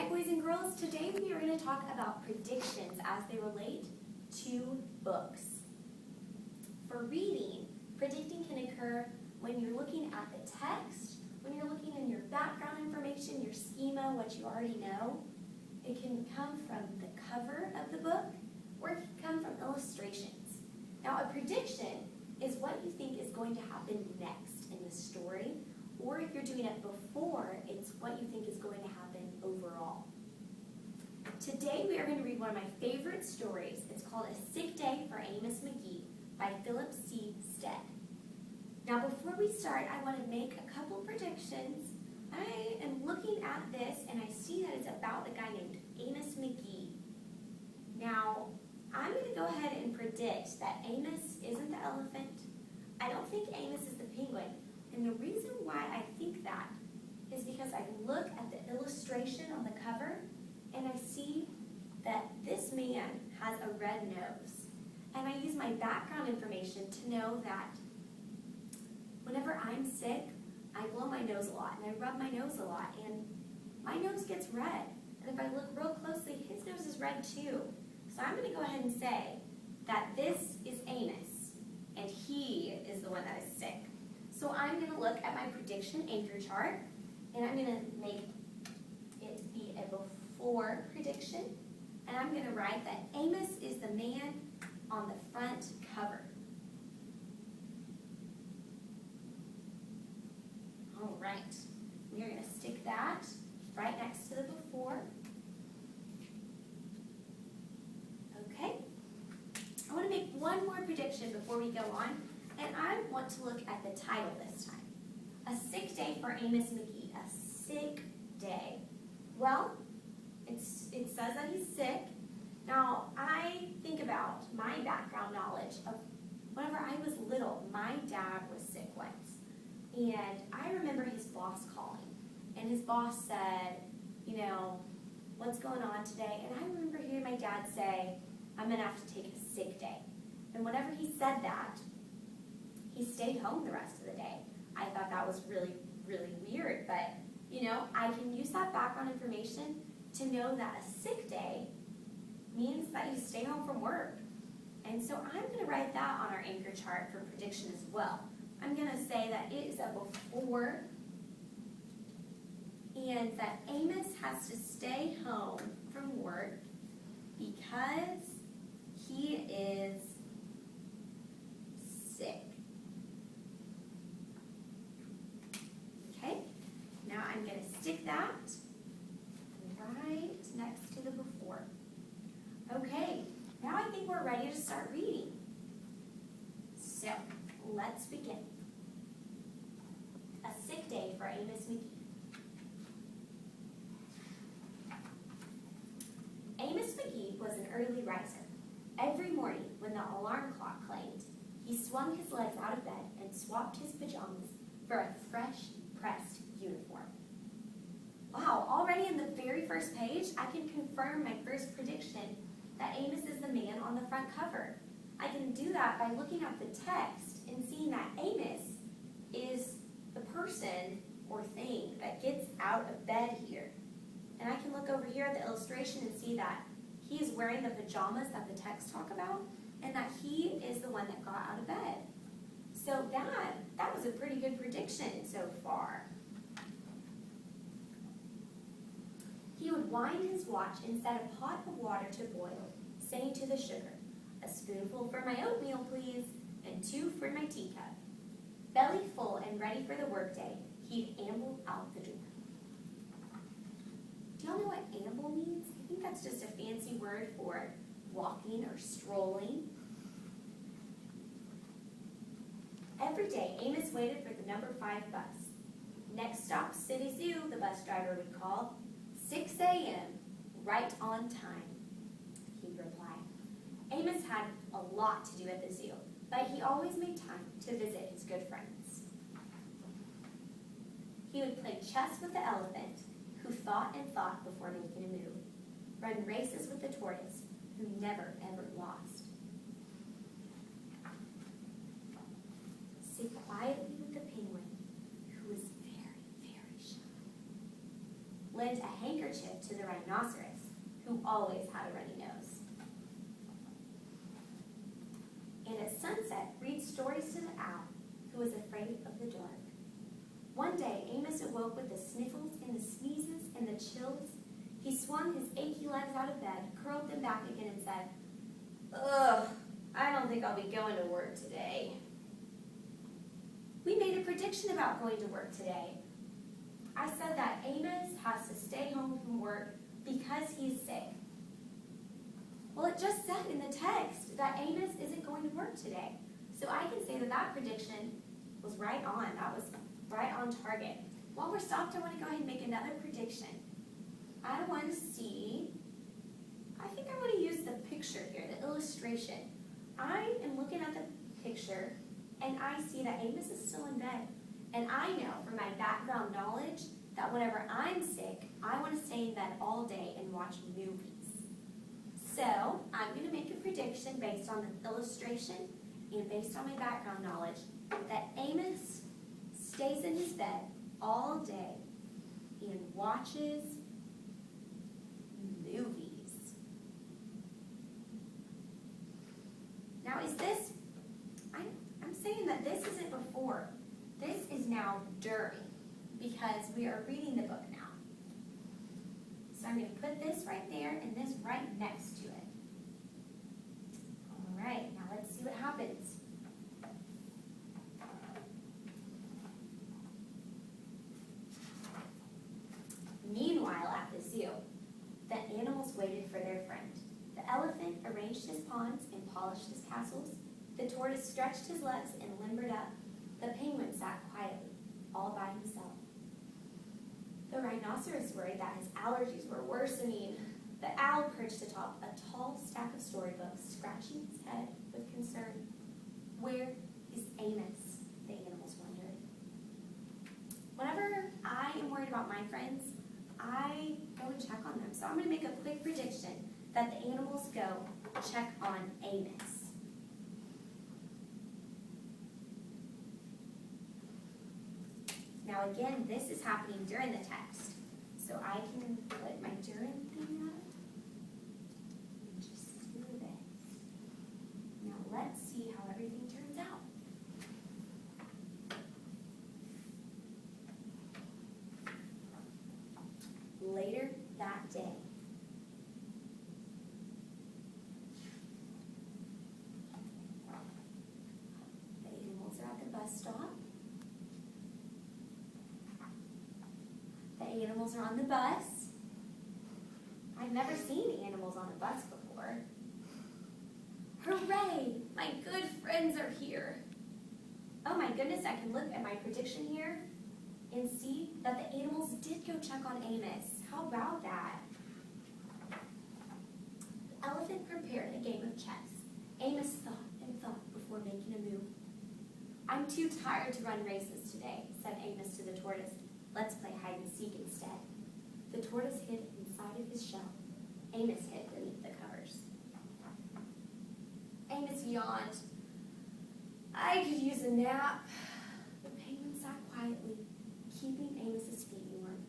right, boys and girls, today we are going to talk about predictions as they relate to books. For reading, predicting can occur when you're looking at the text, when you're looking in your background information, your schema, what you already know. It can come from the cover of the book, or it can come from illustrations. Now, a prediction is what you think is going to happen next in the story, or if you're doing it before, it's what you think is going to happen overall. Today we are going to read one of my favorite stories. It's called A Sick Day for Amos McGee by Philip C. Stead. Now before we start, I want to make a couple predictions. I am looking at this and I see that it's about a guy named Amos McGee. Now, I'm going to go ahead and predict that Amos isn't the elephant. I don't think Amos is the penguin. And the reason why I think that is because I look at the illustration on the cover and I see that this man has a red nose. And I use my background information to know that whenever I'm sick, I blow my nose a lot and I rub my nose a lot and my nose gets red. And if I look real closely, his nose is red too. So I'm going to go ahead and say that this is Amos and he is the one that is sick. So I'm going to look at my prediction anchor chart, and I'm going to make it be a before prediction, and I'm going to write that Amos is the man on the front cover. All right, we are going to stick that right next to the before. Okay, I want to make one more prediction before we go on. And I want to look at the title this time. A Sick Day for Amos McGee. A sick day. Well, it says that he's sick. Now, I think about my background knowledge of whenever I was little, my dad was sick once. And I remember his boss calling. And his boss said, you know, what's going on today? And I remember hearing my dad say, I'm going to have to take a sick day. And whenever he said that, he stayed home the rest of the day. I thought that was really, really weird, but you know, I can use that background information to know that a sick day means that you stay home from work. And so I'm going to write that on our anchor chart for prediction as well. I'm going to say that it is a before and that Amos has to stay home from work because he is sick. Now I'm going to stick that right next to the before. Okay, now I think we're ready to start reading. So, let's begin. A Sick Day for Amos McGee. Amos McGee was an early riser. Every morning when the alarm clock clanged, he swung his legs out of bed and swapped his pajamas for a fresh, pressed uniform. Wow, already in the very first page, I can confirm my first prediction that Amos is the man on the front cover. I can do that by looking at the text and seeing that Amos is the person or thing that gets out of bed here. And I can look over here at the illustration and see that he is wearing the pajamas that the text talk about and that he is the one that got out of bed. So that was a pretty good prediction so far. He would wind his watch and set a pot of water to boil, saying to the sugar, "A spoonful for my oatmeal, please, and 2 for my teacup." Belly full and ready for the workday, he'd amble out the door. Do y'all know what amble means? I think that's just a fancy word for walking or strolling. Every day, Amos waited for the number 5 bus. Next stop, City Zoo, the bus driver would call. 6 a.m., right on time, he'd reply. Amos had a lot to do at the zoo, but he always made time to visit his good friends. He would play chess with the elephant, who thought and thought before making a move, run races with the tortoise, who never, ever lost. Sit quietly with the penguin, who was very, very shy. lent a handkerchief to the rhinoceros, who always had a runny nose. And at sunset, read stories to the owl, who was afraid of the dark. One day, Amos awoke with the sniffles and the sneezes and the chills. He swung his achy legs out of bed, curled them back again, and said, "Ugh, I don't think I'll be going to work today." We made a prediction about going to work today. I said that Amos has to stay home from work because he's sick. Well, it just said in the text that Amos isn't going to work today. So I can say that that prediction was right on. That was right on target. While we're stopped, I want to go ahead and make another prediction. I want to see, I think I want to use the picture here, the illustration. I am looking at the picture, and I see that Amos is still in bed. And I know from my background knowledge that whenever I'm sick, I want to stay in bed all day and watch movies. So I'm going to make a prediction based on the illustration and based on my background knowledge that Amos stays in his bed all day and watches movies. Now is this, I'm saying that this isn't before. This is now during, because we are reading the book now. So I'm going to put this right there and this right next to it. All right, now let's see what happens. Meanwhile, at the zoo, the animals waited for their friend. The elephant arranged his ponds and polished his castles. The tortoise stretched his legs and limbered up. The penguin sat quietly, all by himself. The rhinoceros worried that his allergies were worsening. The owl perched atop a tall stack of storybooks, scratching his head with concern. Where is Amos? The animals wondered. Whenever I am worried about my friends, I go and check on them. So I'm going to make a quick prediction that the animals go check on Amos. Now again, this is happening during the text. So I can put my during thing up and just do this. Now let's see how everything turns out. Later that day. The animals are at the bus stop. The animals are on the bus. I've never seen animals on a bus before. Hooray! My good friends are here. Oh my goodness, I can look at my prediction here and see that the animals did go check on Amos. How about that? The elephant prepared a game of chess. Amos thought and thought before making a move. "I'm too tired to run races today," said Amos to the tortoise. "Let's play hide and seek instead." The tortoise hid inside of his shell. Amos hid beneath the covers. Amos yawned. "I could use a nap." The penguin sat quietly, keeping Amos's feet warm.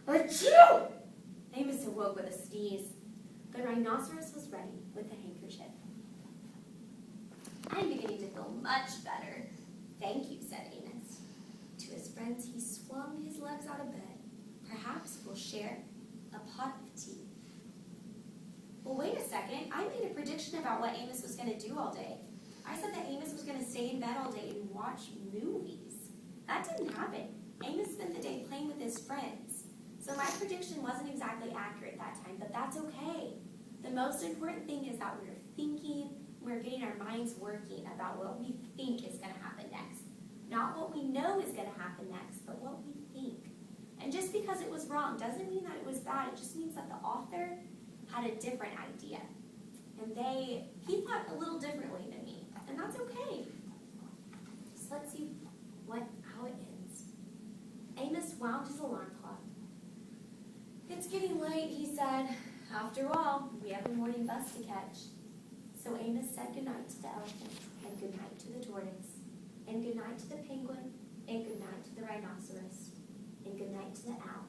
Achoo! Amos awoke with a sneeze. The rhinoceros was ready with the handkerchief. "I'm beginning to feel much better." "Thank you," said Amos. To his friends, he swung his legs out of bed. "Perhaps we'll share a pot of tea." Well, wait a second. I made a prediction about what Amos was going to do all day. I said that Amos was going to stay in bed all day and watch movies. That didn't happen. Amos spent the day playing with his friends. So my prediction wasn't exactly accurate that time, but that's okay. The most important thing is that we're thinking, we're getting our minds working about what we think is going to happen next. Not what we know is going to happen next, but what we think. And just because it was wrong doesn't mean that it was bad. It just means that the author had a different idea. And he thought a little differently than me. And that's okay. So let's see how it ends. Amos wound his alarm clock. "It's getting late," he said. "After all, we have a morning bus to catch." So Amos said goodnight to the elephant, and goodnight to the tortoise, and goodnight to the penguin, and goodnight to the rhinoceros, and goodnight to the owl,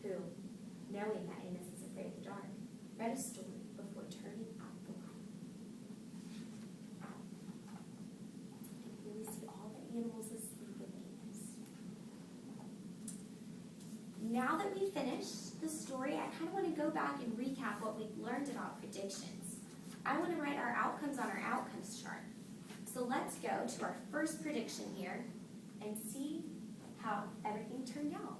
who knowing that Amos is afraid of the dark, read a story before turning out the light. And here we see all the animals asleep with Amos. Now that we finished the story, I kind of want to go back and recap what we've learned about predictions. I want to write our outcomes on our outcomes chart. So let's go to our first prediction here and see how everything turned out.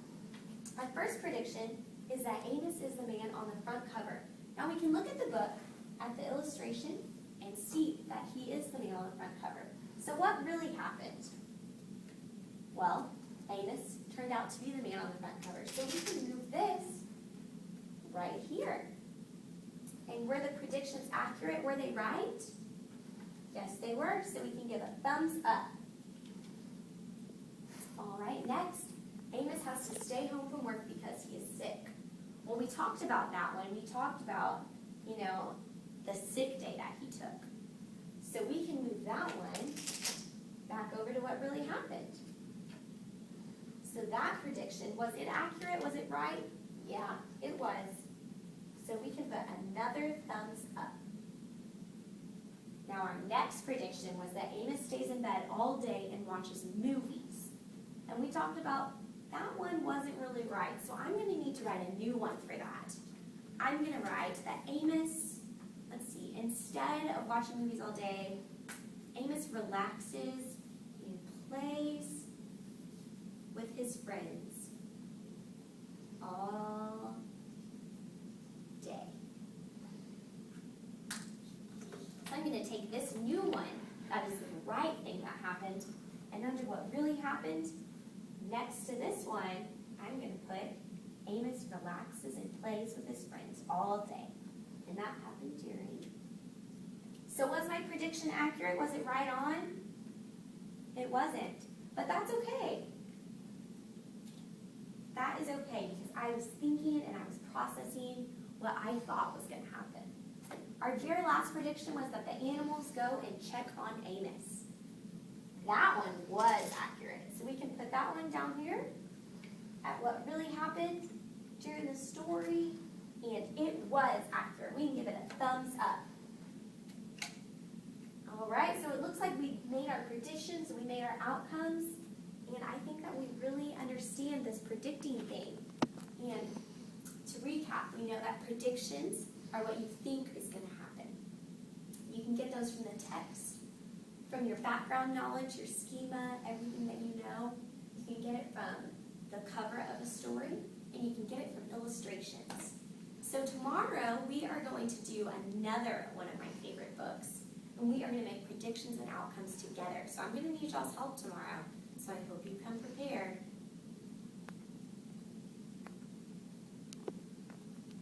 Our first prediction is that Amos is the man on the front cover. Now we can look at the book, at the illustration, and see that he is the man on the front cover. So what really happened? Well, Amos turned out to be the man on the front cover. So we can move this right here. And were the predictions accurate? Were they right? Yes, they were. So we can give a thumbs up. All right, next, Amos has to stay home from work because he is sick. Well, we talked about that one. We talked about, the sick day that he took. So we can move that one back over to what really happened. So that prediction, was it accurate? Was it right? Yeah, it was. So we can put another thumbs up. Now our next prediction was that Amos stays in bed all day and watches movies. And we talked about that one wasn't really right. So I'm going to need to write a new one for that. I'm going to write that Amos, instead of watching movies all day, Amos relaxes and plays with his friends all day. So I'm going to take this new one, that is the right thing that happened, and under what really happened, next to this one, I'm going to put Amos relaxes and plays with his friends all day. And that happened during. So was my prediction accurate? Was it right on? It wasn't. But that's okay. That is okay because I was thinking and I was processing what I thought was going to happen. Our very last prediction was that the animals go and check on Amos. That one was accurate. So we can put that one down here at what really happened during the story, and it was accurate. We can give it a thumbs up. All right, so it looks like we made our predictions, we made our outcomes, and I think that we really understand this predicting thing. And to recap, we know that predictions are what you think is going to happen. You can get those from the text, from your background knowledge, your schema, everything that you know. You can get it from the cover of a story, and you can get it from illustrations. So tomorrow, we are going to do another one of my favorite books, and we are going to make predictions and outcomes together. So I'm going to need y'all's help tomorrow, so I hope you come prepared.